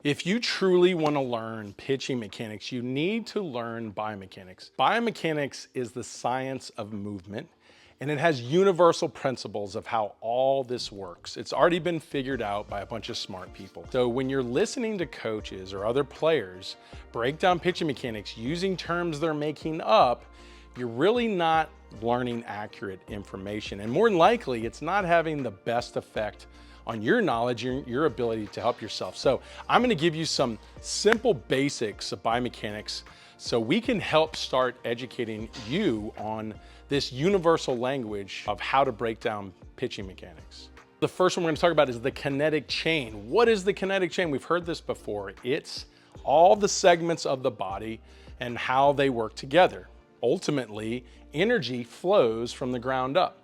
If you truly want to learn pitching mechanics, you need to learn biomechanics. Biomechanics is the science of movement, and it has universal principles of how all this works. It's already been figured out by a bunch of smart people. So when you're listening to coaches or other players break down pitching mechanics using terms they're making up, you're really not learning accurate information. And more than likely, it's not having the best effect on your knowledge, your ability to help yourself. So I'm gonna give you some simple basics of biomechanics so we can help start educating you on this universal language of how to break down pitching mechanics. The first one we're gonna talk about is the kinetic chain. What is the kinetic chain? We've heard this before. It's all the segments of the body and how they work together. Ultimately, energy flows from the ground up.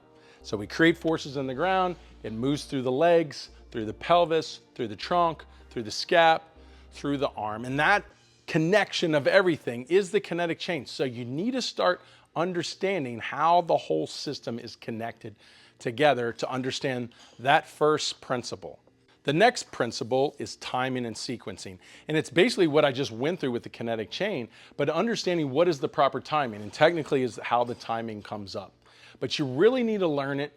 So we create forces in the ground, it moves through the legs, through the pelvis, through the trunk, through the scap, through the arm. And that connection of everything is the kinetic chain. So you need to start understanding how the whole system is connected together to understand that first principle. The next principle is timing and sequencing. And it's basically what I just went through with the kinetic chain, but understanding what is the proper timing, and technically is how the timing comes up. But you really need to learn it,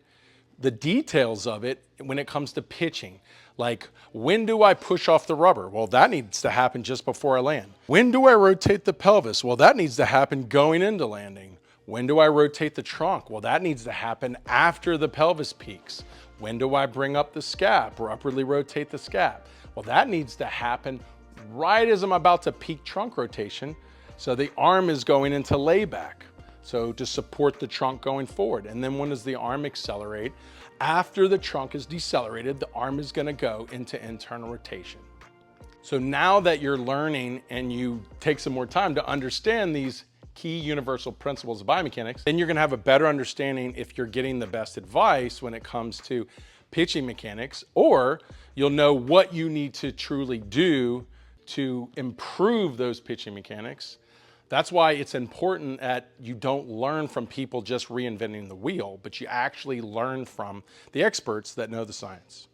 the details of it, when it comes to pitching. Like, when do I push off the rubber? Well, that needs to happen just before I land. When do I rotate the pelvis? Well, that needs to happen going into landing. When do I rotate the trunk? Well, that needs to happen after the pelvis peaks. When do I bring up the scap or upwardly rotate the scap? Well, that needs to happen right as I'm about to peak trunk rotation. So the arm is going into layback. So to support the trunk going forward. And then when does the arm accelerate? After the trunk is decelerated, the arm is gonna go into internal rotation. So now that you're learning and you take some more time to understand these key universal principles of biomechanics, then you're gonna have a better understanding if you're getting the best advice when it comes to pitching mechanics, or you'll know what you need to truly do to improve those pitching mechanics. That's why it's important that you don't learn from people just reinventing the wheel, but you actually learn from the experts that know the science.